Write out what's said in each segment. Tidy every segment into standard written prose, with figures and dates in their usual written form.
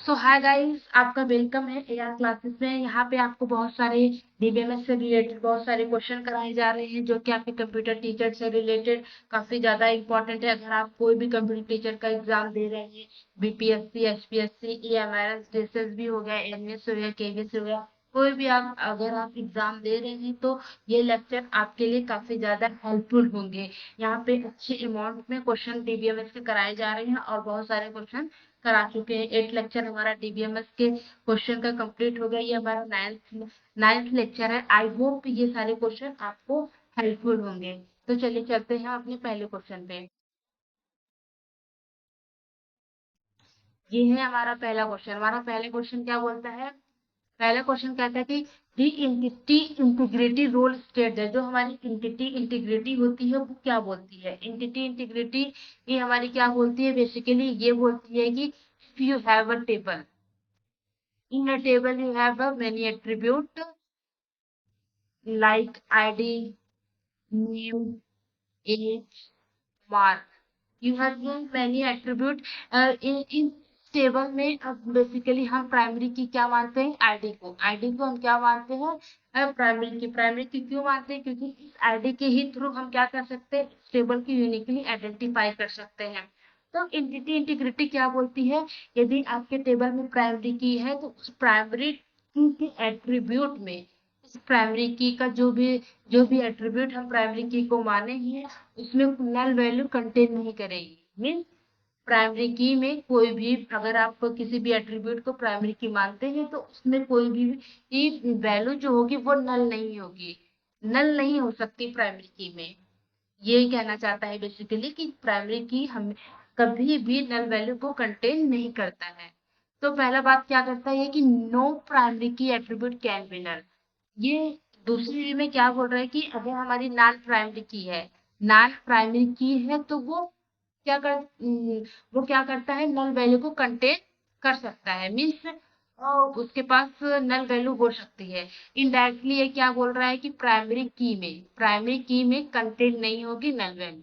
सो hi guys, आपका welcome है AR classes में। यहाँ पे आपको बहुत सारे डीबीएमएस से रिलेटेड बहुत सारे क्वेश्चन कराए जा रहे हैं जो कि आपके कंप्यूटर टीचर से रिलेटेड काफी ज्यादा इंपॉर्टेंट है। अगर आप कोई भी कंप्यूटर टीचर का एग्जाम दे रहे हैं, बीपीएससी, एचपीएससी, ईएमआरएस, जेएसएस भी हो गया, एमएस हो गया, केवीएस हो गया, कोई भी आप अगर आप एग्जाम दे रहे हैं तो ये लेक्चर आपके लिए काफी ज्यादा हेल्पफुल होंगे। यहाँ पे अच्छे अमाउंट में क्वेश्चन डीबीएमएस के कराए जा रहे हैं और बहुत सारे क्वेश्चन करा चुके हैं। 8 लेक्चर हमारा डीबीएमएस के क्वेश्चन का कंप्लीट हो गया। ये हमारा नाइन्थ लेक्चर है। आई होप ये सारे क्वेश्चन आपको हेल्पफुल होंगे। तो चलिए चलते हैं अपने पहले क्वेश्चन पे। ये है हमारा पहला क्वेश्चन। हमारा पहला क्वेश्चन क्या बोलता है? पहला क्वेश्चन कहता है कि दी इंटिटी इंटीग्रिटी रोल स्टेट है। जो हमारी इंटिटी इंटीग्रिटी होती है वो क्या बोलती है? इंटिटी इंटीग्रिटी ये हमारी क्या बोलती है? बेसिकली ये बोलती है कि if you have a table, in a table you have a many attribute like id, name, age, mark. You have many attribute in table में। अब बेसिकली हम प्राइमरी की क्या मानते हैं? आईडी को हम क्या मानते हैं? प्राइमरी की क्यों मानते हैं? क्योंकि इस आईडी के ही थ्रू हम क्या कर सकते हैं? टेबल की यूनिकली आइडेंटिफाई कर सकते हैं। तो एंटिटी इंटीग्रिटी क्या बोलती है? यदि आपके टेबल में प्राइमरी की है तो उस प्राइमरी की के एट्रीब्यूट में, उस प्राइमरी की का जो भी एट्रीब्यूट हम प्राइमरी की को माने हैं उसमें नल वैल्यू कंटेन नहीं करेगी। मीन्स प्राइमरी की में कोई भी, अगर आप किसी भी एट्रीब्यूट को प्राइमरी की मानते हैं तो उसमें कोई भी वैल्यू जो होगी वो नल नहीं होगी, नल नहीं हो सकती प्राइमरी की में। ये कहना चाहता है बेसिकली कि प्राइमरी की हम कभी भी नल वैल्यू को कंटेन नहीं करता है। तो पहला बात क्या करता है कि no primary key attribute can be null. ये दूसरी वे में क्या बोल रहा है कि अगर हमारी नॉन प्राइमरी की है, नॉन प्राइमरी की है तो क्या कर वो क्या करता है? नल वैल्यू को कंटेन कर सकता है। मीन्स उसके पास नल वैल्यू हो सकती है। इनडायरेक्टली ये क्या बोल रहा है कि प्राइमरी की में कंटेन नहीं होगी नल वैल्यू।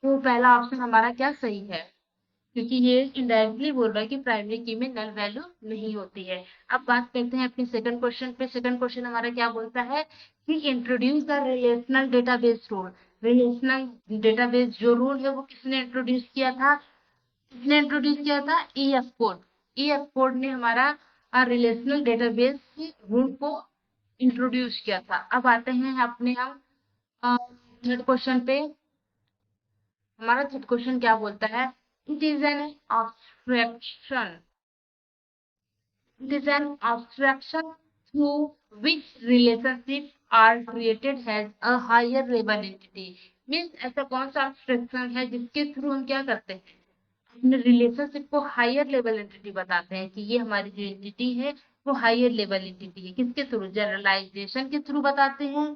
तो पहला ऑप्शन हमारा क्या सही है? क्योंकि ये इनडायरेक्टली बोल रहा है कि प्राइमरी की में नल वैल्यू नहीं होती है। अब बात करते हैं अपने सेकंड क्वेश्चन पे। सेकंड क्वेश्चन हमारा क्या बोलता है कि introduce the relational database rule. Relational database जो रूल है वो किसने इंट्रोड्यूस किया था? किसने इंट्रोड्यूस किया था? EF code. ईएफ कोड ने हमारा रिलेशनल डेटाबेस रूल को इंट्रोड्यूस किया था। अब आते हैं अपने हम थर्ड क्वेश्चन पे। हमारा थर्ड क्वेश्चन क्या बोलता है? It is N abstraction It is an abstraction through which relationships are created as a higher level entity. Means ऐसा कौन सा abstraction है जिसके थ्रू हम क्या करते हैं? अपने रिलेशनशिप को हायर लेवल एंटिटी बताते हैं कि ये हमारी जो एंटिटी है वो हायर लेवल एंटिटी है। किसके थ्रू? जनरलाइजेशन के थ्रू बताते हैं,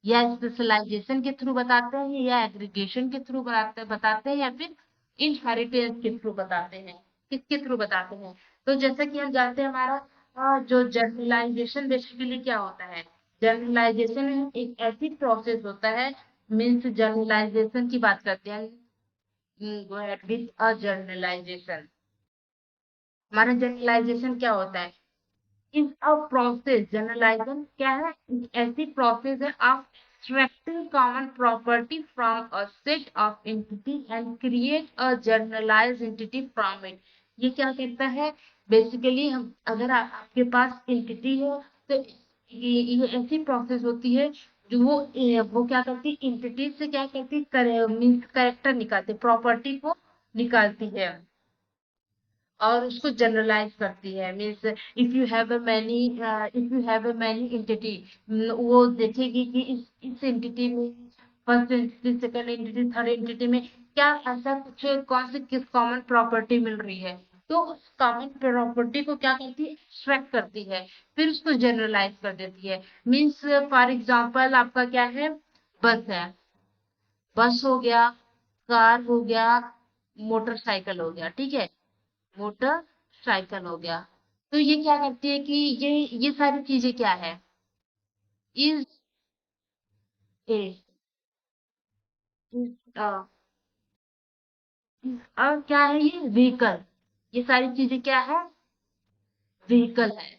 या स्पेशलाइजेशन के थ्रू बताते हैं, या एग्रीगेशन के थ्रू बताते हैं, या फिर इनहेरिटेंस के थ्रू बताते हैं। किसके थ्रू बताते हैं? तो जैसा कि हम जानते हैं हमारा जो जर्नलाइजेशन बेसिकली क्या होता है? जर्नलाइजेशन एक ऐसी प्रोसेस होता है। मीन्स जर्नलाइजेशन की बात करते हैं। Go ahead with a journalisation. हमारा जर्नलाइजेशन क्या होता है? Is a process. जनरलाइजेशन क्या है? एक ऐसी प्रोसेस है of extracting common property from a set of entity and create a generalized entity from it. ये क्या कहता है? बेसिकली हम अगर आपके पास एंटिटी है तो ये ऐसी प्रोसेस होती है जो वो क्या करती है? एंटिटी से क्या करती है? मीन्स कैरेक्टर निकालती, प्रॉपर्टी को निकालती है और उसको जनरलाइज करती है। Means if you have a many entity, वो देखेगी कि इस एंटिटी में, first entity, second entity, third entity में क्या ऐसा कुछ, कौन सी किस कॉमन प्रॉपर्टी मिल रही है। तो उस कॉमन प्रॉपर्टी को क्या करती है? एक्सट्रैक्ट करती है, फिर उसको जनरलाइज कर देती है। मीन्स फॉर एग्जाम्पल आपका क्या है? बस है, बस हो गया, कार हो गया, मोटरसाइकिल हो गया, ठीक है, मोटरसाइकिल हो गया। तो ये क्या करती है कि ये सारी चीजें क्या है? इज ए इज और क्या है? ये व्हीकल। ये सारी चीजें क्या है, व्हीकल है।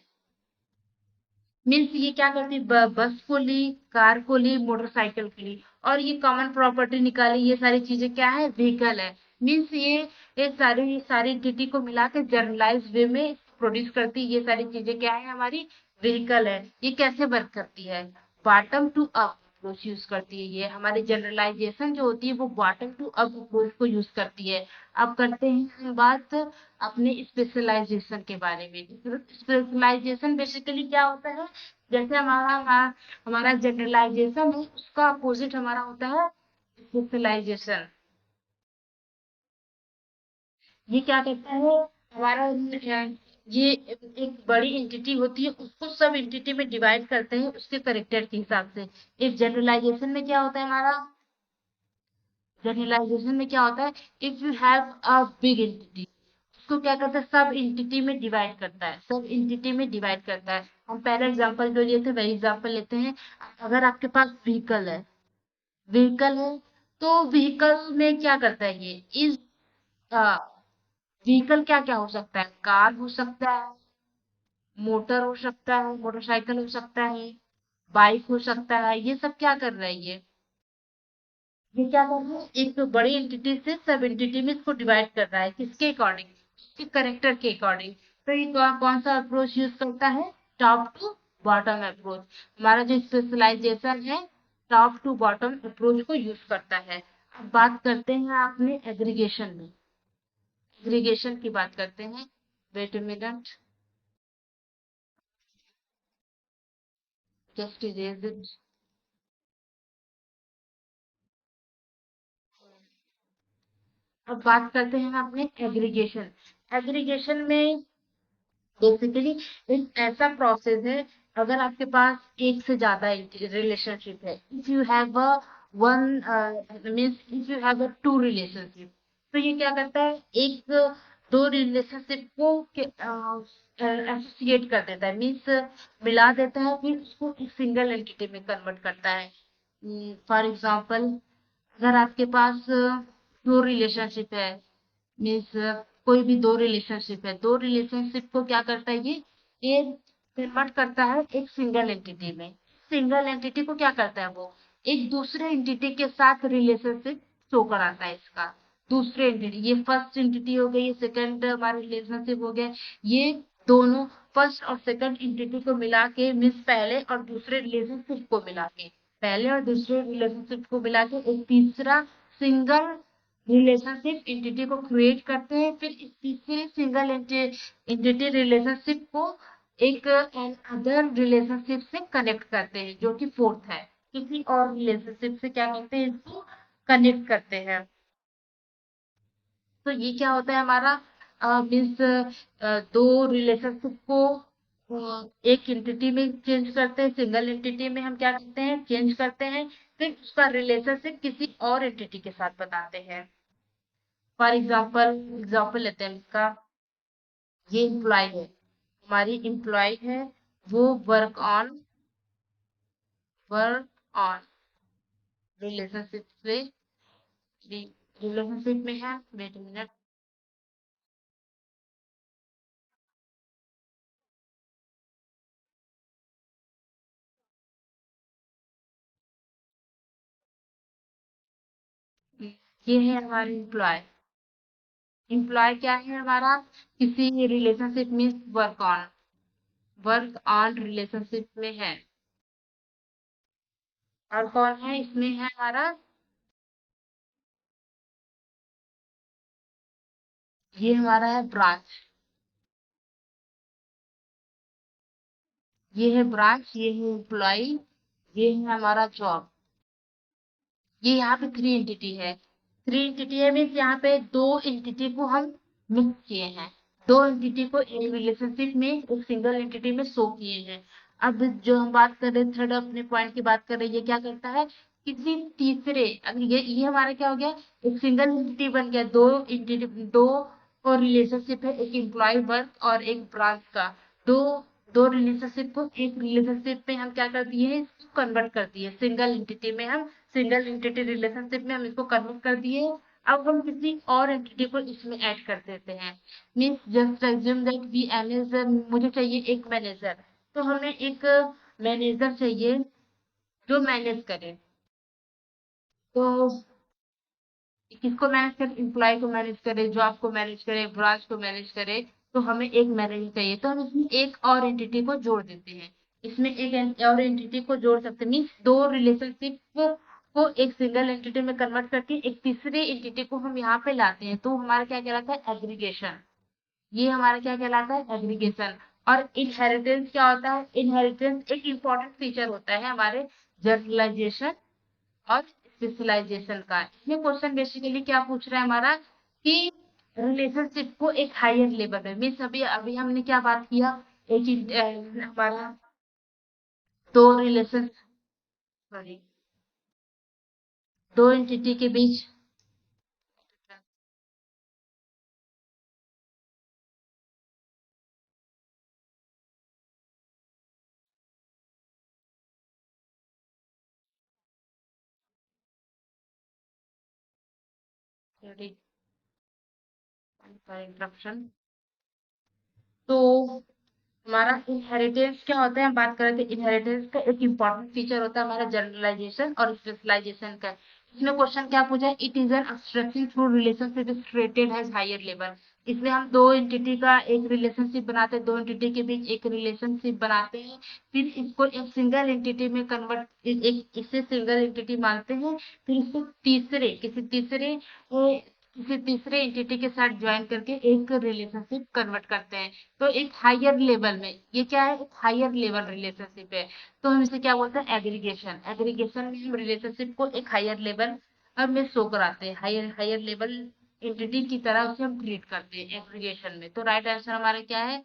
मीन्स ये क्या करती है, बस को ली, कार को ली, मोटरसाइकिल को ली, और ये कॉमन प्रॉपर्टी निकाली, ये सारी चीजें क्या है, व्हीकल है। मीन्स ये सारी सारी एंटिटी को मिला के जनरलाइज वे में प्रोड्यूस करती है, ये सारी चीजें क्या है, हमारी व्हीकल है। ये कैसे वर्क करती है, bottom to up approach use करती है। ये हमारी जनरलाइजेशन जो होती है वो बॉटम टू अप अप्रोच को यूज करती है। अब करते हैं हम बात अपने स्पेशलाइजेशन के बारे में। स्पेशलाइजेशन बेसिकली क्या होता है, जैसे हमारा जनरलाइजेशन है, उसका अपोजिट हमारा होता है स्पेशलाइजेशन। ये क्या कहता है, हमारा ये एक बड़ी एंटिटी होती है, उसको सब एंटिटी में डिवाइड करते हैं उसके करेक्टर के हिसाब से। इस जनरलाइजेशन में क्या होता है हमारा, जनरलाइजेशन में क्या होता है, if you have a big entity, उसको क्या करता है, सब एंटिटी में डिवाइड करता है, सब एंटिटी में डिवाइड करता है। हम पहले एग्जांपल जो लिए थे वही एग्जांपल लेते हैं। अगर आपके पास व्हीकल है, व्हीकल है, तो व्हीकल में क्या करता है, ये इस व्हीकल क्या क्या हो सकता है, कार हो सकता है, मोटर हो सकता है, मोटरसाइकिल हो सकता है, बाइक हो सकता है। ये सब क्या कर रहा है, ये क्या कर रहा है, एक बड़ी एंटिटी से सब एंटिटी में इसको डिवाइड कर रहा है, किसके अकॉर्डिंग, उसके करेक्टर के अकॉर्डिंग। तो ये कौन सा अप्रोच यूज करता है, टॉप टू बॉटम अप्रोच। हमारा जो स्पेशलाइजेशन है टॉप टू बॉटम अप्रोच को यूज करता है। अब बात करते हैं आपने एग्रीगेशन में, एग्रीगेशन की बात करते हैं। Wait a minute, just erase it. अब बात करते हैं हम अपने एग्रीगेशन। एग्रीगेशन में बेसिकली एक ऐसा प्रोसेस है, अगर आपके पास एक से ज्यादा रिलेशनशिप है, if you have a one means if you have a two relationship, तो ये क्या करता है, एक दो रिलेशनशिप को एसोसिएट कर देता है, मीन्स मिला देता है, फिर उसको एक सिंगल एंटिटी में कन्वर्ट करता है। फॉर एग्जाम्पल, अगर आपके पास दो रिलेशनशिप है, मीन्स कोई भी दो रिलेशनशिप है, दो रिलेशनशिप को क्या करता है, ये कन्वर्ट करता है एक सिंगल एंटिटी में। सिंगल एंटिटी को क्या करता है, वो एक दूसरे एंटिटी के साथ रिलेशनशिप शो कराता है इसका। दूसरे एंटिटी, ये फर्स्ट एंटिटी हो गई, ये सेकंड हमारा रिलेशनशिप हो गया। ये दोनों फर्स्ट और सेकंड एंटिटी को मिला के, मीन्स पहले और दूसरे रिलेशनशिप को मिला के, पहले और दूसरे रिलेशनशिप को मिला के एक तीसरा सिंगल रिलेशनशिप एंटिटी को क्रिएट करते हैं। फिर इस तीसरे सिंगल एंटिटी रिलेशनशिप को एक एंड अदर रिलेशनशिप से कनेक्ट करते हैं, जो कि फोर्थ है, किसी और रिलेशनशिप से क्या करते हैं, इसको कनेक्ट करते हैं। तो ये क्या होता है हमारा, मीन्स दो रिलेशनशिप को एक एंटिटी में चेंज करते हैं, सिंगल एंटिटी में हम क्या करते हैं, चेंज करते हैं, फिर उसका रिलेशनशिप किसी और एंटिटी के साथ बताते हैं। फॉर एग्जाम्पल, एग्जाम्पल लेते हैं इसका, ये एम्प्लॉय है, हमारी एम्प्लॉय है, वो वर्क ऑन रिलेशनशिप से रिलेशनशिप में है। वेट मिनट, ये है हमारी एम्प्लॉय। एम्प्लॉय क्या है हमारा, किसी रिलेशनशिप में वर्क ऑन रिलेशनशिप में है। और कौन है इसमें है हमारा, ये हमारा है ब्रांच, ये है ब्रांच, ये है एम्प्लॉय, ये है हमारा जॉब। ये यहाँ पे थ्री एंटिटी है, थ्री एंटिटी है, मीन्स यहाँ पे दो एंटिटी को हम मिक्स किए हैं, दो एंटिटी को एक रिलेशनशिप में एक सिंगल एंटिटी में शो किए हैं। अब जो हम बात कर रहे हैं, थर्ड अपने पॉइंट की बात कर रहे हैं, ये क्या करता है, किसी तीसरे, अगर ये हमारा क्या हो गया, एक सिंगल एंटिटी बन गया, दो एंटिटी, दो और रिलेशनशिप है, एक एम्प्लॉय वर्क और एक ब्रांच का। दो दो रिलेशनशिप को एक रिलेशनशिप में हम क्या कर दिए हैं, इसको कन्वर्ट कर दिए सिंगल एंटिटी में, हम सिंगल एंटिटी रिलेशनशिप में हम इसको कन्वर्ट कर दिए। अब हम किसी और एंटिटी को इसमें ऐड कर देते हैं। Means just assume that we manager, मुझे चाहिए एक मैनेजर, तो हमें एक मैनेजर चाहिए जो मैनेज करे। तो किसको मैनेज करे? एम्प्लॉय को मैनेज करे, जॉब को मैनेज करे, ब्रांच को मैनेज करे। तो हमें एक मैनेजर चाहिए, तो हम इसमें एक और एंटिटी को जोड़ देते हैं। इसमें एक और एंटिटी को जोड़ सकते हैं, मीन्स दो रिलेशनशिप को एक सिंगल एंटिटी में कन्वर्ट करके एक तीसरे एंटिटी को हम यहाँ पे लाते हैं, तो हमारा क्या कहलाता है? एग्रीगेशन। ये हमारा क्या कहलाता है? एग्रीगेशन। और इनहेरिटेंस क्या होता है? इनहेरिटेंस एक इंपॉर्टेंट फीचर होता है हमारे जनरलाइजेशन और स्पेशलाइजेशन का। ये क्वेश्चन बेसिकली क्या पूछ रहा है हमारा कि रिलेशनशिप को एक हायर लेवल में, मीन्स अभी अभी हमने क्या बात किया, एक हमारा दो रिलेशन, सॉरी, दो एंटिटी के बीच इंटरप्शन। तो हमारा इनहेरिटेंस क्या होता है? हम बात कर रहे थे इनहेरिटेंस का एक इंपॉर्टेंट फीचर होता है हमारा जनरलाइजेशन और स्पेशलाइजेशन का। इसमें क्वेश्चन क्या पूछा है? It is an abstraction through relationship is treated as higher level. इसमें हम दो एंटिटी का एक रिलेशनशिप बनाते हैं, दो एंटिटी के बीच एक रिलेशनशिप बनाते हैं, फिर इसको एक सिंगल एंटिटी में कन्वर्ट, एक इसे सिंगल एंटिटी मानते हैं, फिर इसको किसी तीसरे एंटिटी के साथ ज्वाइन करके एक रिलेशनशिप कन्वर्ट करते हैं। तो एक हायर लेवल में, ये क्या है? एक हायर लेवल रिलेशनशिप है। तो हम इसे क्या बोलते हैं? एग्रीगेशन। एग्रीगेशन में हम रिलेशनशिप को एक हायर लेवल अब में शो कराते हैं, हायर हायर लेवल एंटिटी की तरह उसे हम ट्रीट करते हैं एग्रीगेशन में। तो राइट आंसर हमारा क्या है?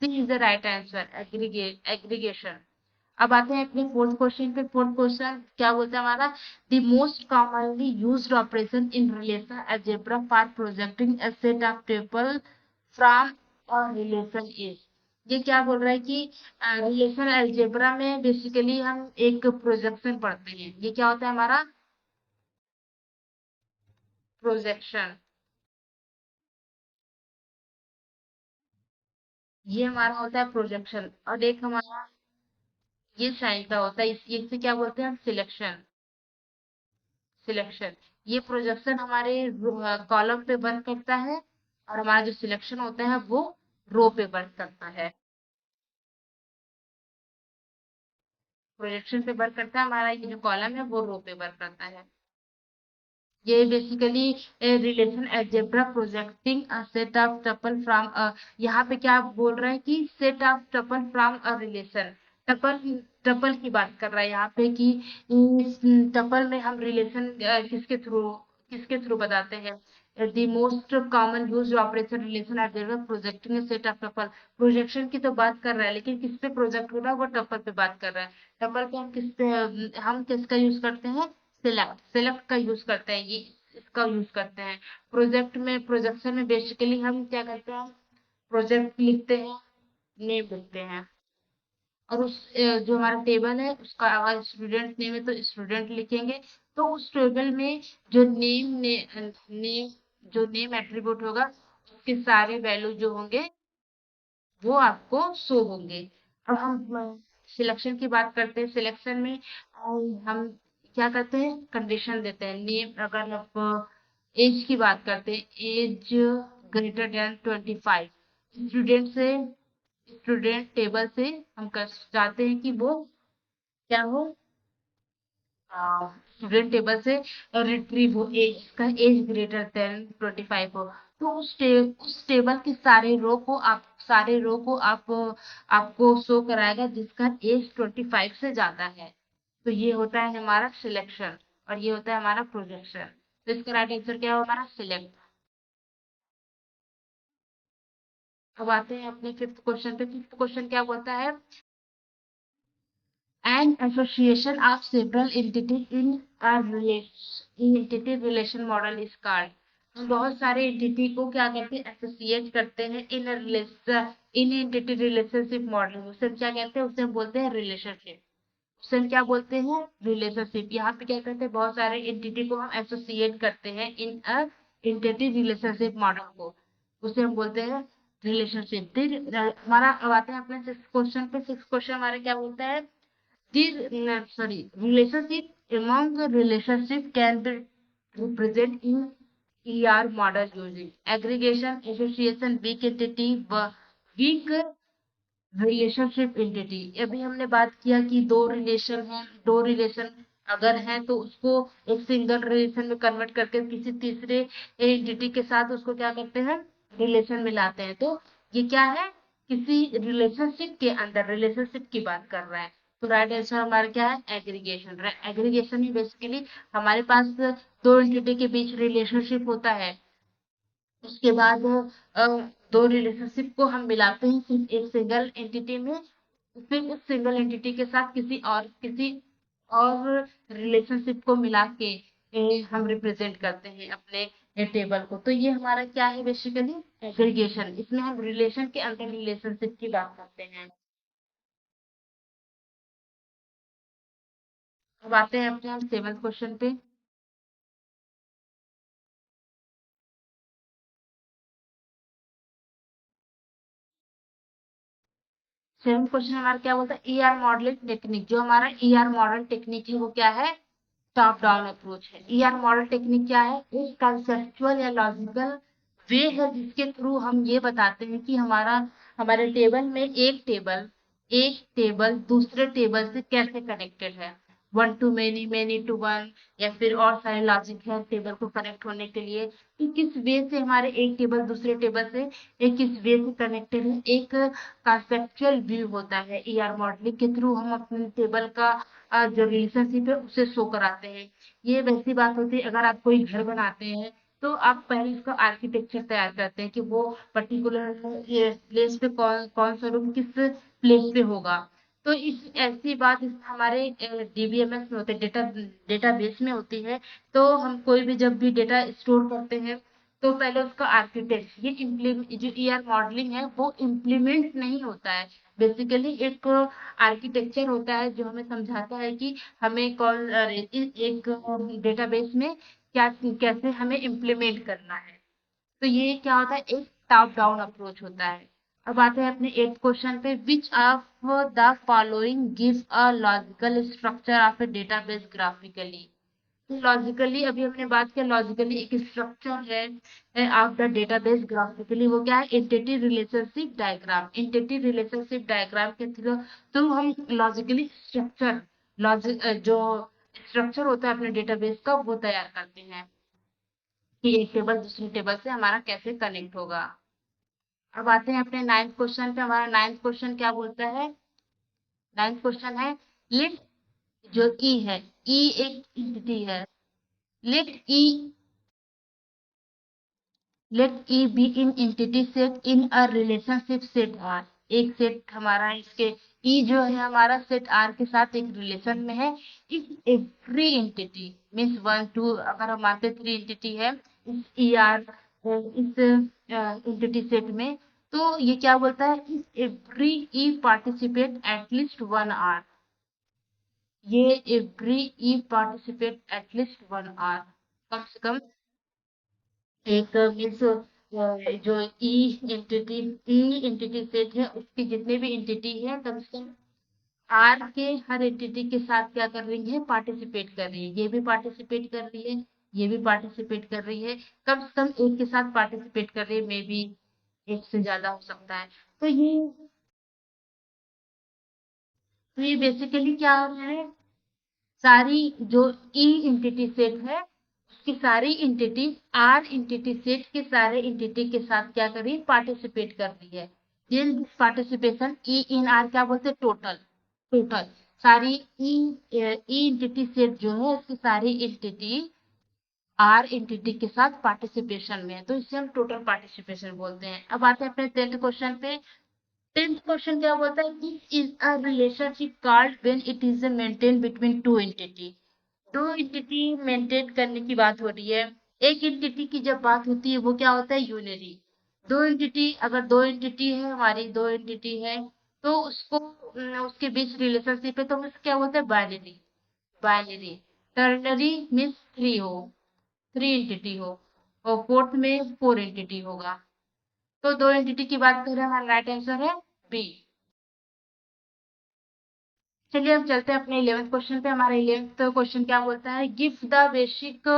C is the right answer, aggregation. अब आते हैं अपने फोर्थ क्वेश्चन पे। फोर्थ क्वेश्चन क्या बोलता है हमारा? The most commonly used operation in relation algebra for projecting a set of table from a relation is. ये क्या बोल रहा है कि रिलेशन अलजेब्रा में बेसिकली हम एक प्रोजेक्शन पढ़ते हैं। ये क्या होता है हमारा? प्रोजेक्शन। ये हमारा होता है प्रोजेक्शन। और एक हमारा ये साइन का होता है, इसे क्या बोलते हैं हम? सिलेक्शन। सिलेक्शन। ये प्रोजेक्शन हमारे कॉलम पे वर्क करता है और हमारा जो सिलेक्शन होता है वो रो पे वर्क करता है। प्रोजेक्शन पे वर्क करता है हमारा, ये जो कॉलम है वो रो पे वर्क करता है। ये basically relation algebra projecting a set of tuple from a, यहाँ पे क्या बोल रहा है कि set of tuple from a relation. Tuple tuple की बात कर रहा है यहाँ पे कि इस टपल में हम रिलेशन किसके थ्रू बताते हैं? The most common use operation relation algebra projecting a set of tuple. Projection की तो बात कर रहा है, लेकिन किस पे प्रोजेक्ट हो रहा है? वो टपल पे बात कर रहा है। टपल पे हम किस पे, हम किसका यूज करते हैं? सिलेक्ट। सिलेक्ट का यूज करते हैं, ये इसका यूज करते हैं। प्रोजेक्शन में बेसिकली हम क्या करते हैं? प्रोजेक्ट लिखते हैं, नेम लिखते हैं, और उस जो हमारा टेबल है उसका अगर स्टूडेंट नेम है तो स्टूडेंट लिखेंगे। तो उस टेबल में जो नेम जो नेम एट्रीब्यूट होगा, उसके सारे वैल्यू जो होंगे वो आपको शो होंगे। अब हम सिलेक्शन की बात करते हैं। सिलेक्शन में हम क्या करते हैं? कंडीशन देते हैं। नेम, अगर आप एज की बात करते हैं, एज ग्रेटर देन 25, स्टूडेंट से स्टूडेंट टेबल से हम कर चाहते हैं कि वो क्या हो? स्टूडेंट टेबल से रिट्रीव हो, एज का एज ग्रेटर देन 25 हो। तो उस टेबल के सारे रो को आपको शो कराएगा जिसका एज 25 से ज्यादा है। तो ये होता है हमारा सिलेक्शन और ये होता है हमारा प्रोजेक्शन। तो इसका राइट आंसर क्या होगा? हमारा सिलेक्ट। अब आते हैं अपने फिफ्थ क्वेश्चन पे। फिफ्थ क्वेश्चन क्या बोलता है? An association of several entities in a entity relation model is called। हम बहुत सारे एंटिटी को क्या करते हैं? एसोसिएट करते हैं in relation, in entity relationship model. उसे हम क्या कहते हैं? उसे हम बोलते हैं रिलेशनशिप। उसे हम क्या बोलते हैं? रिलेशनशिप। यहाँ पे क्या करते हैं? बहुत सारे एंटिटी को हम एसोसिएट करते हैं in a entity relationship model को, उसे हम बोलते हैं रिलेशनशिप। फिर हमारा अब आते हैं अपने सिक्स क्वेश्चन पे। सिक्स क्वेश्चन हमारे क्या बोलता है, relationship among relationship can be represented in ER model using aggregation, association, weak entity, weak relationship entity. अभी हमने बात किया कि दो रिलेशन है, दो रिलेशन अगर हैं तो उसको एक सिंगल रिलेशन में कन्वर्ट करके किसी तीसरे एंटिटी के साथ उसको क्या करते हैं, रिलेशन में लाते हैं। तो ये क्या है, किसी रिलेशनशिप के अंदर रिलेशनशिप की बात कर रहा है। तो राइट आंसर हमारा क्या है, एग्रीगेशन। एग्रीगेशन ही बेसिकली हमारे पास दो एंटिटी के बीच रिलेशनशिप होता है, उसके बाद अ, दो रिलेशनशिप को हम मिलाते हैं सिर्फ एक सिंगल एंटिटी में, फिर उस सिंगल एंटिटी के साथ किसी और रिलेशनशिप को मिला के हम रिप्रेजेंट करते हैं अपने टेबल को। तो ये हमारा क्या है, बेसिकली एग्रीगेशन। इसमें हम रिलेशन के अंदर रिलेशनशिप की बात करते हैं। अब आते हैं अपने हम सेवंथ क्वेश्चन पे। सेवंथ क्वेश्चन हमारा क्या बोलता है, ईआर मॉडलिंग टेक्निक। जो हमारा ईआर मॉडल टेक्निक है वो क्या है, टॉप डाउन अप्रोच है। ईआर मॉडल टेक्निक क्या है, एक कंसेप्चुअल या लॉजिकल वे है जिसके थ्रू हम ये बताते हैं कि हमारे टेबल में एक टेबल दूसरे टेबल से कैसे कनेक्टेड है, one to many, many to one, या फिर और सारे लॉजिक है टेबल को कनेक्ट होने के लिए कि किस वे से हमारे एक टेबल दूसरे टेबल से एक किस वे से कनेक्टेड है। एक कंसेप्चुअल व्यू होता है, ईआर मॉडलिंग के थ्रू हम अपने टेबल का जो रिलेशनशिप है उसे शो कराते हैं। ये वैसी बात होती है, अगर आप कोई घर बनाते हैं तो आप पहले उसका आर्किटेक्चर तैयार करते हैं कि वो पर्टिकुलर ये प्लेस पे कौन कौन सा रूम किस प्लेस पे होगा। तो इस ऐसी बात इस हमारे डीबीएमएस में होते हैं, डेटाबेस में होती है। तो हम कोई भी जब भी डेटा स्टोर करते हैं तो पहले उसका आर्किटेक्ट, ये इम्प्लीमेंट, जो ईआर मॉडलिंग है वो इम्प्लीमेंट नहीं होता है, बेसिकली एक आर्किटेक्चर होता है जो हमें समझाता है कि हमें एक डेटाबेस में क्या कैसे हमें इम्प्लीमेंट करना है। तो ये क्या होता है, एक टॉप डाउन अप्रोच होता है। अब आते हैं अपने एट क्वेश्चन पे, which of the following give a logical structure of A database graphically. Logically अभी हमने बात किया, लॉजिकली एक स्ट्रक्चर है ऑफ द डेटाबेस ग्राफिकली, वो क्या है, entity relationship diagram. Entity relationship diagram के थ्रू तो हम लॉजिकली लॉजिक जो स्ट्रक्चर होता है अपने डेटाबेस का वो तैयार करते हैं कि एक टेबल दूसरे टेबल से हमारा कैसे कनेक्ट होगा। अब आते हैं अपने नाइन्थ क्वेश्चन पे। हमारा नाइन्थ क्वेश्चन क्या बोलता है, नाइन्थ क्वेश्चन है, लेट जो ई है, ई एक एंटिटी है, let E let E be in entity set in a relationship set R. एक सेट हमारा है, इसके ई जो है हमारा सेट आर के साथ एक रिलेशन में है। Is every entity means one two, अगर हम मानते थ्री एंटिटी है इस ई आर इस एंटिटी सेट में, तो ये क्या बोलता है, is every E participate at least one R. ये every E participate at least one R, कम से कम एक मीन्स जो ई एंटिटी सेट है उसकी जितने भी एंटिटी है कम से कम आर के हर एंटिटी के साथ क्या कर रही है, पार्टिसिपेट कर रही है। ये भी पार्टिसिपेट कर रही है, ये भी पार्टिसिपेट कर रही है, कम से कम एक के साथ पार्टिसिपेट कर रही है, मे बी एक से ज्यादा हो सकता है। तो ये बेसिकली क्या हो रहा है, सारी जो ई एंटिटी सेट है उसकी सारी एंटिटी आर एंटिटी सेट के सारे एंटिटी के साथ क्या कर रही है, पार्टिसिपेट कर रही है। In this participation E in are क्या बोलते हैं, टोटल सारी ई ई एंटिटी सेट जो है उसकी सारी एंटिटी आर एंटिटी के साथ पार्टिसिपेशन में है, तो इसे हम टोटल पार्टिसिपेशन बोलते हैं। अब आते हैं अपने टेंथ क्वेश्चन पे। टेंथ क्वेश्चन क्या बोलता है, this is a relationship called when it is maintain between two entity. दो एंटिटी मेंटेन करने की बात हो रही है। एक एंटिटी की जब बात होती है वो क्या होता है, यूनरी। दो एंटिटी, अगर दो एंटिटी है हमारी, दो एंटिटी है तो उसको उसके बीच रिलेशनशिप है तो हम उसको क्या बोलते हैं, binary. Ternary means three entity हो। और फोर्थ में 4 एंटिटी होगा। तो 2 एंटिटी की बात करें, हमारा राइट आंसर है बी। चलिए हम चलते हैं अपने 11th क्वेश्चन पे। हमारा 11th क्वेश्चन क्या बोलता है, give the basic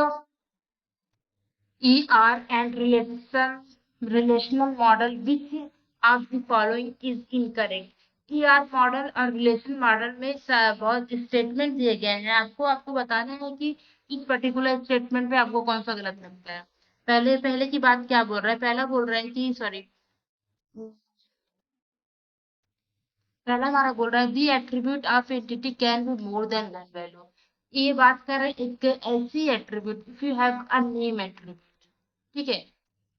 ER and relational model which of the following is incorrect। ER model और रिलेशन मॉडल में बहुत स्टेटमेंट दिए गए हैं, आपको बताना है कि इस पर्टिकुलर स्टेटमेंट पे आपको कौन सा गलत लगता है। पहले पहले की बात क्या बोल रहा है, पहला बोल रहा है कि सॉरी, पहला हमारा बोल रहा है the attribute of entity can be more than one value. ये बात कर रहे हैं एक ऐसी attribute, if you have a name attribute, ठीक है,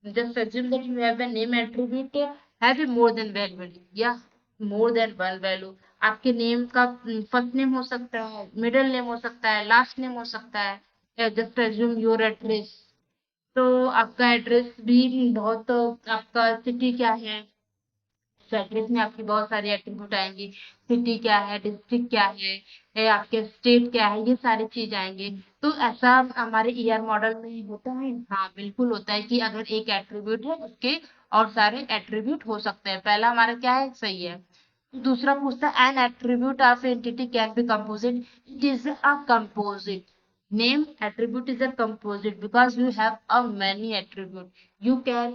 just assume that you have a name attribute having more than one value या more than one value। आपके नेम का फर्स्ट नेम हो सकता है, मिडिल नेम हो सकता है, लास्ट नेम हो सकता है, या जस्ट assume योर एड्रेस। तो आपका एड्रेस भी बहुत, आपका सिटी क्या है, एड्रेस में आपकी बहुत सारी एट्रीब्यूट आएंगी, सिटी क्या है, डिस्ट्रिक्ट क्या है, आपके स्टेट क्या है, ये सारी चीज आएंगे। तो ऐसा हमारे ईआर मॉडल में होता है, हाँ बिल्कुल होता है कि अगर एक एट्रीब्यूट है उसके और सारे एट्रीब्यूट हो सकते हैं। पहला हमारा क्या है, सही है। दूसरा पूछता है N attribute of entity can B composite, it is a composite. name attribute is a composite because you have a many attribute, you can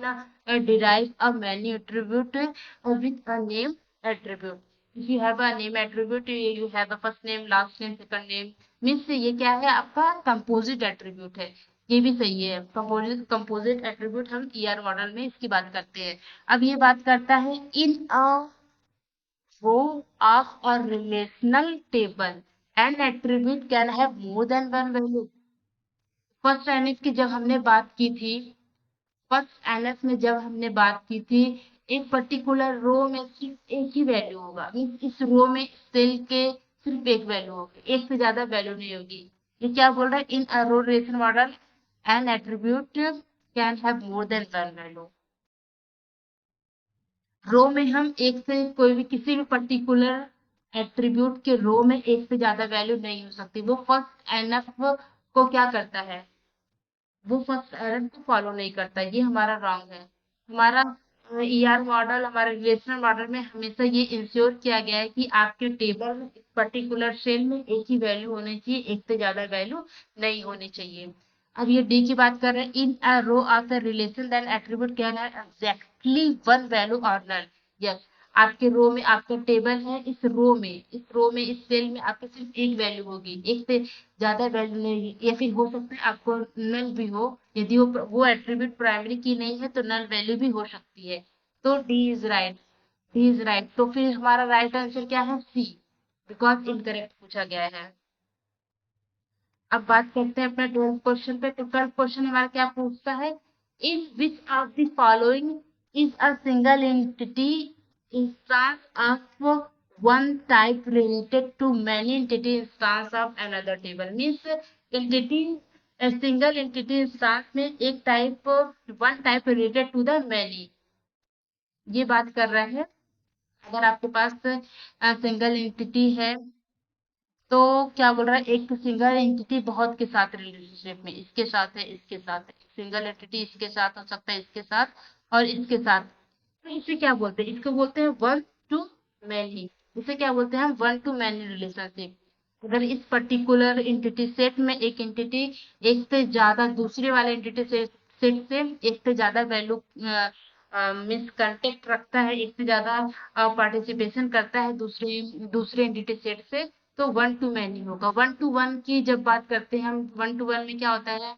derive a many attribute with a name attribute। if you have a name attribute, you have a first name, last name, second name, means ये क्या है, आपका composite attribute है। ये भी सही है, composite attribute हम ER मॉडल में इसकी बात करते हैं। अब ये बात करता है in a row of a relational table an attribute can have more than one value। First NF की जब हमने बात की थी, फर्स्ट एनएफ में जब हमने बात की थी, एक पर्टिकुलर रो में सिर्फ एक ही वैल्यू होगा, मीन्स इस रो में सेल के सिर्फ एक वैल्यू होगी, एक से ज्यादा वैल्यू नहीं होगी। ये क्या बोल रहा है, in a row relation model an attribute can have more than one value. Row में हम एक से कोई भी किसी भी पर्टिकुलर एट्रीब्यूट के रो में एक से ज्यादा वैल्यू नहीं हो सकती। वो फर्स्ट एनएफ को क्या करता है, वो फर्स्ट एरर को फॉलो नहीं करता, ये हमारा रॉन्ग है। हमारा ईआर मॉडल, हमारे रिलेशनल मॉडल में हमेशा ये इंश्योर किया गया है कि आपके टेबल में पर्टिकुलर सेल में एक ही वैल्यू होनी चाहिए, एक से ज्यादा वैल्यू नहीं होनी चाहिए। अब ये डी की बात कर रहे हैं, in a row of the relation then attribute can have exactly one value और नल। यस, आपके रो में आपका टेबल है, इस रो में इस सेल में आपके सिर्फ एक वैल्यू होगी, एक से ज्यादा वैल्यू नहीं, या फिर हो सकता है आपको नल भी हो, यदि वो एट्रीब्यूट प्राइमरी की नहीं है तो नल वैल्यू भी हो सकती है। तो D is right, D is right. तो फिर हमारा राइट आंसर क्या है, सी, बिकॉज इनकरेक्ट पूछा गया है। अब बात करते हैं अपने 12th क्वेश्चन पे। तो 12th क्वेश्चन हमारा क्या पूछता है, in which of the following is a single entity instance of one type related to many entity instance of another table. Means entity, single entity instance में एक type, one type related to the many, ये बात कर रहा है। अगर आपके पास single entity है तो क्या बोल रहा है, एक सिंगल एंटिटी बहुत के साथ रिलेशनशिप में, इसके साथ है, इसके साथ है, सिंगल एंटिटी इसके साथ हो सकता है, इसके साथ और इसके साथ। तो इसे क्या बोलते हैं, इसको बोलते हैं वन टू मैनी। इसे क्या बोलते हैं हम, वन टू मैनी रिलेशनशिप। अगर इस पर्टिकुलर एंटिटी सेट में एक एंटिटी एक से ज्यादा दूसरे वाले एंटिटी सेट से एक से ज्यादा वैल्यू मीन्स कांटेक्ट रखता है, एक से ज्यादा पार्टिसिपेशन करता है दूसरे दूसरे एंटिटी सेट से, तो वन टू मैनी होगा। वन टू वन की जब बात करते हैं हम, वन टू वन में क्या होता है,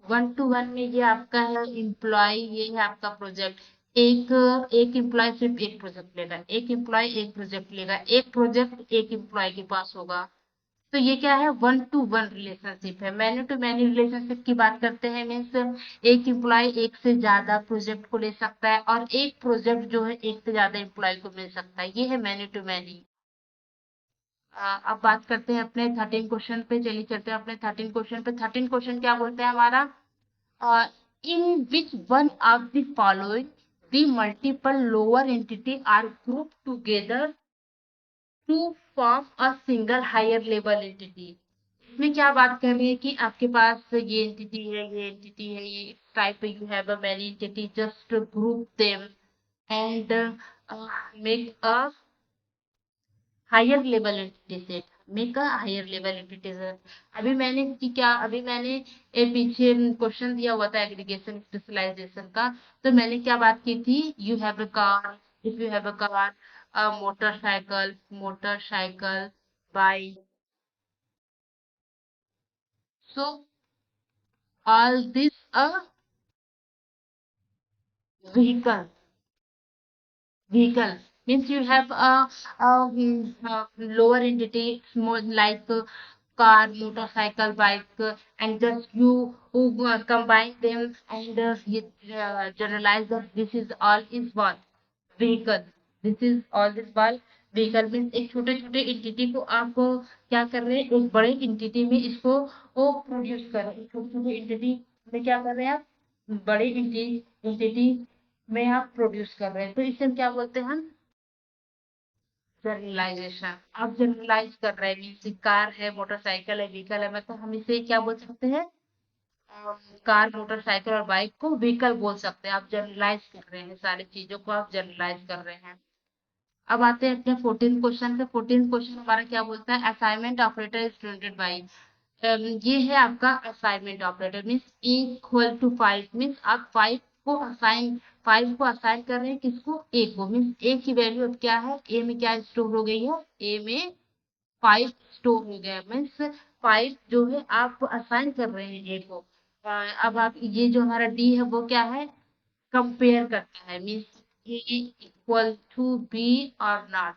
वन टू वन में ये आपका है एम्प्लॉय, ये है आपका प्रोजेक्ट। एक एक एम्प्लॉय सिर्फ एक प्रोजेक्ट लेगा, एक एम्प्लॉय एक प्रोजेक्ट लेगा, एक प्रोजेक्ट एक एम्प्लॉय के पास होगा। तो ये क्या है, वन टू वन रिलेशनशिप है। मैनी टू मैनी रिलेशनशिप की बात करते हैं, मीन्स एक एम्प्लॉय एक से ज्यादा प्रोजेक्ट को ले सकता है और एक प्रोजेक्ट जो है एक से ज्यादा एम्प्लॉय को मिल सकता है, ये है मैनी टू मैनी। अब बात करते हैं अपने 13 क्वेश्चन पे। चलिए चलते हैं अपने 13 क्वेश्चन पे। 13 क्वेश्चन क्या बोलते हैं हमारा, in which one of the following the multiple lower entity are group together to form a single higher level entity. इसमें क्या बात कर रहे हैं कि आपके पास ये एंटिटी है, ये एंटिटी है, ये type you have a many entity, just group them and make a higher level entity set, make a higher level entity set. अभी मैंने एक पीछे क्वेश्चन दिया हुआ था एग्रीगेशन स्पेशलाइजेशन का, तो मैंने क्या बात की थी, you have a car, if you have a car, a motorcycle, bike, so all this a vehicle. Vehicle means you have a lower entity more like car, motorcycle, bike, and just you who combine them and generalize that this is all is what vehicle. This is all this one vehicle means एक छोटे छोटे entity को आप क्या कर रहे हैं, एक बड़े एंटिटी में इसको वो प्रोड्यूस कर रहे हैं, छोटे छोटे एंटिटी में क्या कर रहे हैं आप, बड़े एंटिटी में आप प्रोड्यूस कर रहे हैं, तो इसे हम क्या बोलते हैं, हम जनरलाइजेशन। आप जनरलाइज कर रहे हैं मीन्स कार है, मोटरसाइकिल है, व्हीकल है, मतलब हम इसे क्या बोल सकते हैं, कार, मोटरसाइकिल और बाइक को व्हीकल बोल सकते हैं। आप जनरलाइज कर रहे हैं, सारी चीजों को आप जनरलाइज कर रहे हैं। अब आते हैं अपने 14 क्वेश्चन पे। 14 क्वेश्चन हमारा क्या बोलता है, assignment operator is printed by, ये है आपका assignment operator means equal to 5 means आप 5 को असाइन कर रहे हैं किसको, ए को, मीन्स ए की वैल्यू अब क्या है, ए में क्या स्टोर हो गई है, ए में 5 स्टोर हो गया मीन्स 5 जो है आप असाइन कर रहे हैं ए को। अब आप ये जो हमारा डी है वो क्या है, कंपेयर करता है means A equal to B और नॉट,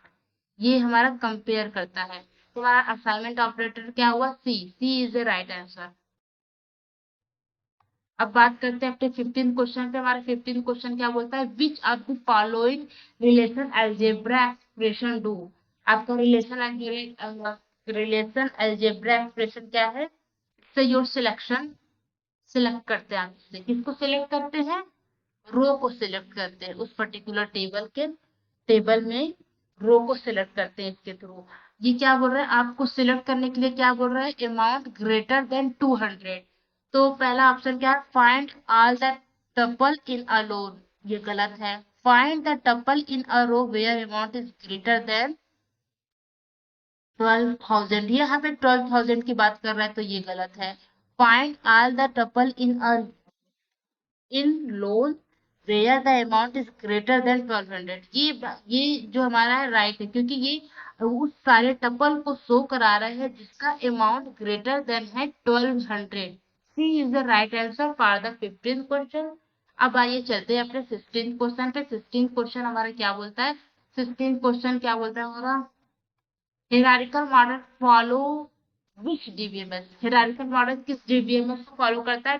ये हमारा कंपेयर करता है। तो हमारा असाइनमेंट ऑपरेटर क्या हुआ, सी, सी इज द राइट आंसर। अब बात करते हैं अपने 15 क्वेश्चन पे। हमारा 15 क्वेश्चन क्या बोलता है, विच of the following relation algebra expression do, आपका रिलेशन अलजेब्रा एक्सप्रेशन क्या है, से योर सिलेक्शन, सिलेक्ट करते हैं आप इससे, किसको सिलेक्ट करते हैं, रो को सिलेक्ट करते हैं, उस पर्टिकुलर टेबल में रो को सिलेक्ट करते हैं इसके थ्रू। ये क्या बोल रहा है, आपको सिलेक्ट करने के लिए क्या बोल रहा है, अमाउंट ग्रेटर देन 200। तो पहला ऑप्शन क्या है, find all the tuple in a row, ये गलत है। Find the tuple in a row where amount is greater than 12,000, ये यहाँ पे 12,000 की बात कर रहा है तो ये गलत है। Find all the tuple in loan where the amount is greater than 1200, ये जो हमारा है राइट है, क्योंकि ये उस सारे टपल को शो करा रहा है जिसका अमाउंट ग्रेटर देन है 1200। C is the right answer for the 15th question. अब आइए चलते हैं अपने 16th क्वेश्चन पे। 16th क्वेश्चन हमारा क्या बोलता है, 16th क्वेश्चन क्या बोलता है हमारा, hierarchical model follow which DBMS, hierarchical model किस डीबीएमएस को फॉलो करता है,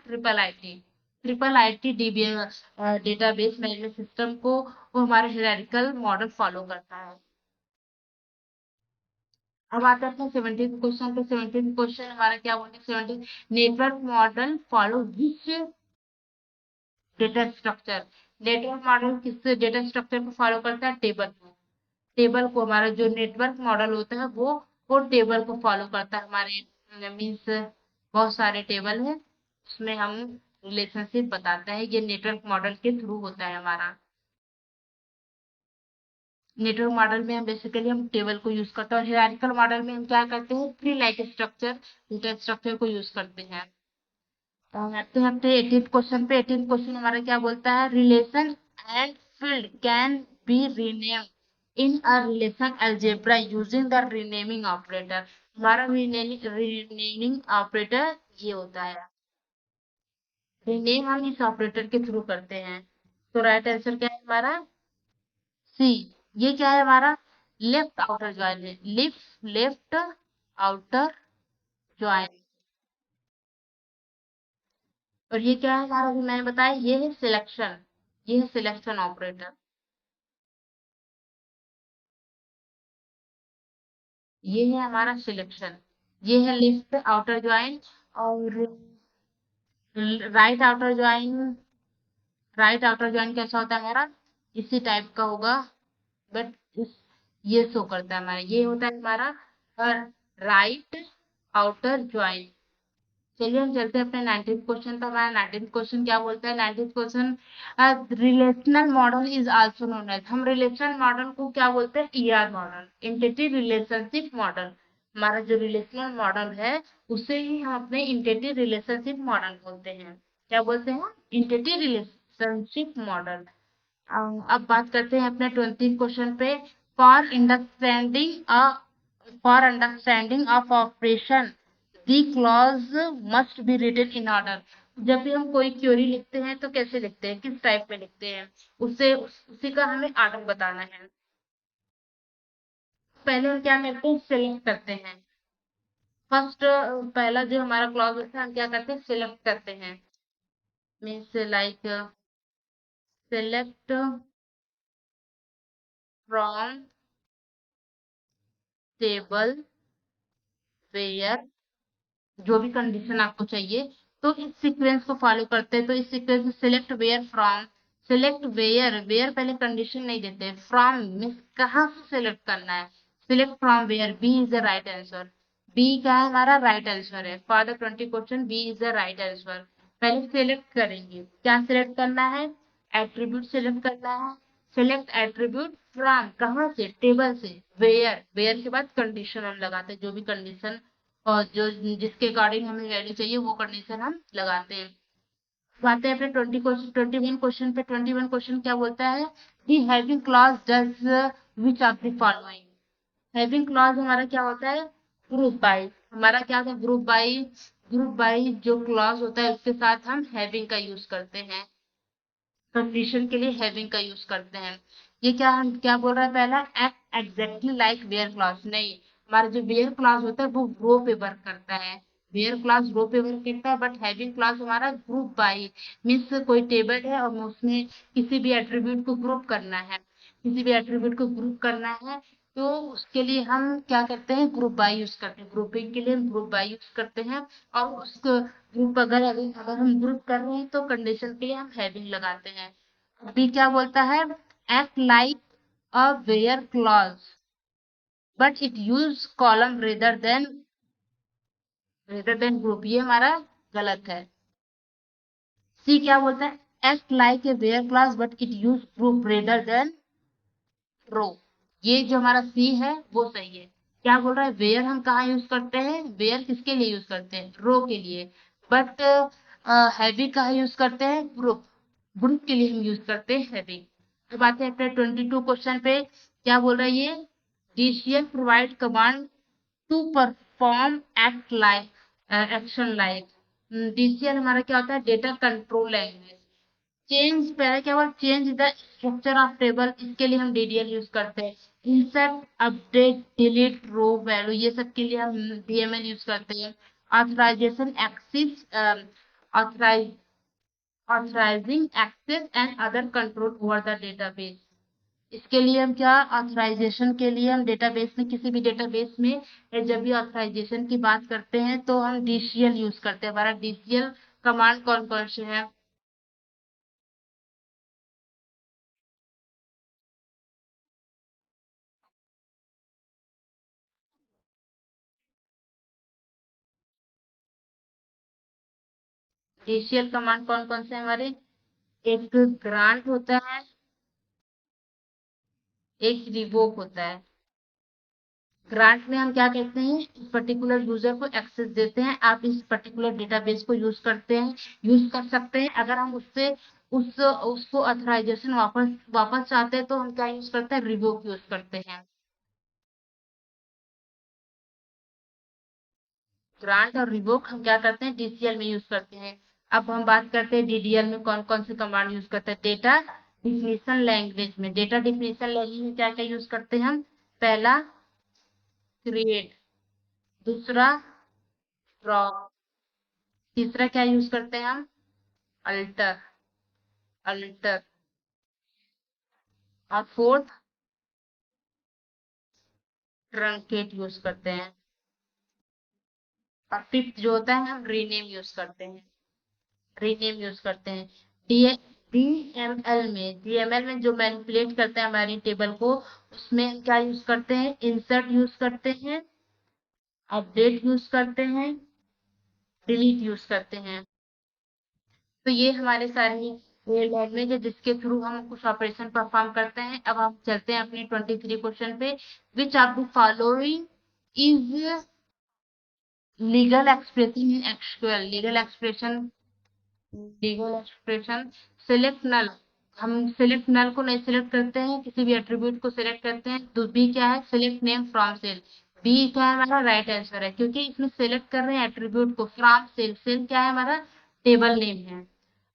triple IT DBMS database management system को वो हमारा हिरारिकल मॉडल फॉलो करता है। अब आते हैं अपने 17th क्वेश्चन पे। 17th क्वेश्चन हमारा क्या बोलते हैं, 17 network model follow which data structure, network model किस डेटा स्ट्रक्चर को फॉलो करता है, टेबल को, हमारा जो नेटवर्क मॉडल होता है वो टेबल को फॉलो करता है। हमारे मीन्स बहुत सारे टेबल है, उसमें हम रिलेशनशिप बताते हैं, ये नेटवर्क मॉडल के थ्रू होता है हमारा। नेटवर्क मॉडल में हम बेसिकली हम टेबल को यूज करते हैं, और हिरार्किकल मॉडल में हम क्या करते हैं, tree like structure, data structure को यूज करते हैं। तो हम आते हैं अपने 18th क्वेश्चन पे। 18th क्वेश्चन हमारा क्या बोलता है, relation and field can be rename in a relation algebra using the renaming operator, हमारा रीनेमिंग ऑपरेटर ये होता है, रीनेम हम इस ऑपरेटर के थ्रू करते हैं। तो राइट आंसर क्या है हमारा, सी। ये क्या है हमारा, लेफ्ट आउटर ज्वाइन है, लेफ्ट आउटर ज्वाइन। और ये क्या है हमारा, अभी मैंने बताया ये है सिलेक्शन, ये है सिलेक्शन ऑपरेटर, ये है हमारा सिलेक्शन, ये है लेफ्ट आउटर ज्वाइन। और right outer join, right outer join कैसा होता है हमारा, इसी टाइप का होगा, बट इस ये शो करता है हमारा, ये होता है हमारा राइट आउटर ज्वाइन। चलिए हम चलते हैं अपने 19th क्वेश्चन पर। हमारा 19th क्वेश्चन क्या बोलता है? 19th question, relational model is also known as, हम रिलेशनल मॉडल को क्या बोलते हैं? ER model, entity relationship model. हमारा जो रिलेशनल मॉडल है उसे ही हम अपने एंटिटी रिलेशनशिप मॉडल बोलते हैं। क्या बोलते हैं? Entity relationship model. अब बात करते हैं अपने 20th क्वेश्चन पे। For understanding a for understanding of operation the clause must be written in order. जब भी हम कोई क्वेरी लिखते हैं तो कैसे लिखते हैं, किस टाइप में लिखते हैं, उसी का हमें ऑर्डर बताना है। पहले हम क्या करते हैं? सिलेक्ट करते हैं। फर्स्ट, पहला जो हमारा क्लॉज होता है हम क्या करते हैं? सिलेक्ट करते हैं। Means like select from table where, जो भी कंडीशन आपको चाहिए तो इस सीक्वेंस को फॉलो करते हैं। तो इस सीक्वेंस में select where from, select where, where पहले कंडीशन नहीं देते, फ्रॉम मीन्स कहाँ से सिलेक्ट करना है। Select from where, B is the right answer. B का है हमारा राइट आंसर है for the 20 question, B is the right answer. पहले सिलेक्ट करेंगे, क्या सिलेक्ट करना है? एट्रीब्यूट सिलेक्ट करना है। सिलेक्ट एट्रीब्यूट फ्रॉम, कहाँ से? टेबल से। वेयर, वेयर के बाद कंडीशन हम लगाते हैं, जो भी कंडीशन और जो जिसके अकॉर्डिंग हमें वैल्यू चाहिए वो कंडीशन हम लगाते हैं। तो आते हैं अपने 21 क्वेश्चन पे। 21 क्वेश्चन क्या बोलता है? The having clause does which of the following. Having clause हमारा क्या होता है? Group by. हमारा क्या होता है? Group by. ग्रुप बाय जो क्लॉज होता है उसके साथ हम हैविंग का यूज करते हैं। कंडीशन के लिए हैविंग का यूज करते हैं। ये क्या, हम क्या बोल रहा है? पहला, act exactly like where clause. नहीं, हमारा जो वेयर क्लॉज होता है वो रो पे वर्क करता है। वेयर क्लॉज रो पे वर्क करता है, बट हैविंग क्लॉज हमारा ग्रुप बाय। मीन्स कोई टेबल है और उसमें किसी भी एट्रीब्यूट को ग्रुप करना है, किसी भी एट्रीब्यूट को ग्रुप करना है तो उसके लिए हम क्या करते हैं? ग्रुप बाय यूज करते हैं। ग्रुपिंग के लिए हम ग्रुप बाय यूज करते हैं। और उस ग्रुप, अगर हम ग्रुप कर रहे हैं तो कंडीशन के लिए हम हैविंग लगाते हैं। अभी क्या बोलता है? Act like a where clause but it use column rather than group, ये हमारा गलत है। सी क्या बोलता है? Act like a where clause but it use group rather than row. ये जो हमारा सी है वो सही है। क्या बोल रहा है? वेयर हम कहाँ यूज करते हैं? वेयर किसके लिए यूज करते हैं? रो के लिए। बट हैवी कहाँ यूज करते हैं? ग्रुप, ग्रुप के लिए हम यूज करते हैं हैवी। अब आते हैं अपने 22 क्वेश्चन पे। क्या बोल रहा है ये? DCL provide command to perform act like action like. DCL हमारा क्या होता है? Data control language. चेंज, पहले क्या हुआ? Change the structure of table, इसके लिए हम डीडीएल यूज करते हैं। Insert, update, delete row value, ये सब के लिए हम डीएमएल यूज करते हैं। Authorization access, authorize authorizing access and other control over the database, इसके लिए हम क्या, ऑथराइजेशन के लिए हम डेटाबेस में, किसी भी डेटाबेस में जब भी ऑथराइजेशन की बात करते हैं तो हम डीसीएल यूज करते हैं। हमारा डीसीएल कमांड कौन कौन से हैं? डीसीएल कमांड कौन कौन से हैं हमारे? एक ग्रांट होता है, एक रिवोक होता है। ग्रांट में हम क्या कहते हैं? इस पर्टिकुलर यूजर को एक्सेस देते हैं, आप इस पर्टिकुलर डेटाबेस को यूज करते हैं, यूज कर सकते हैं। अगर हम उससे उसको ऑथराइजेशन वापस वापस चाहते हैं तो हम क्या यूज करते हैं? रिवोक यूज करते हैं। ग्रांट और रिवोक हम क्या करते हैं? डीसीएल में यूज करते हैं। अब हम बात करते हैं डीडीएल में कौन कौन से कमांड यूज करते हैं। डेटा डिफिनेशन लैंग्वेज में, डेटा डिफिनेशन लैंग्वेज में क्या क्या यूज करते हैं हम? पहला, क्रिएट। दूसरा, ड्रॉप। तीसरा क्या यूज करते हैं हम? Alter, alter. और फोर्थ, ट्रंकेट यूज करते हैं। और फिफ्थ जो होता है हम रीनेम यूज करते हैं, रीनेम यूज करते हैं। डी डीएमएल में जो मैनिपुलेट करते हैं हमारी टेबल को, उसमें हम क्या यूज करते हैं? इंसर्ट यूज करते हैं। अपडेट यूज करते हैं, डिलीट यूज करते हैं। तो ये हमारे सारे लैंग्वेज है जिसके थ्रू हम कुछ ऑपरेशन परफॉर्म करते हैं। अब हम चलते हैं अपने 23 क्वेश्चन पे। Which of the following is legal expression in SQL? Legal expression select null. हम सिलेक्ट नल को नहीं सिलेक्ट करते हैं, किसी भी एट्रीब्यूट को सिलेक्ट करते हैं। तो बी क्या है? Select name from sale. B क्या है? हमारा राइट आंसर है, क्योंकि इसमें सिलेक्ट कर रहे हैं एट्रीब्यूट को फ्रॉम सेल। सेल क्या है? हमारा टेबल नेम है।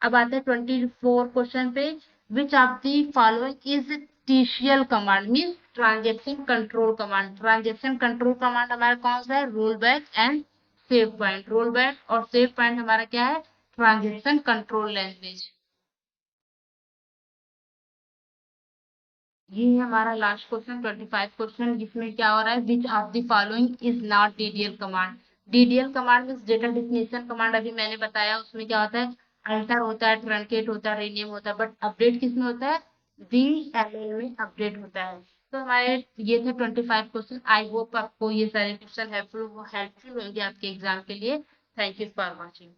अब आते हैं 24 क्वेश्चन पे। Which of the following is TCL command? Means transaction control command. Transaction control command हमारा कौन सा है? Roll back and save point. Roll back और सेव पॉइंट हमारा क्या है? Transaction control language. ये है हमारा लास्ट क्वेश्चन 25 क्वेश्चन, जिसमें क्या हो रहा है? विच of the following is not DDL command? DDL command means data definition command. अभी मैंने बताया उसमें क्या होता है? अल्टर होता है, ट्रंकेट होता है, रीनेम होता है, बट अपडेट किसमें होता है? डीएमएल में अपडेट होता है। तो हमारे ये थे 25 क्वेश्चन। आई होप आपको ये सारे क्वेश्चन हेल्पफुल हेल्पफुल होंगे आपके एग्जाम के लिए। Thank you for watching.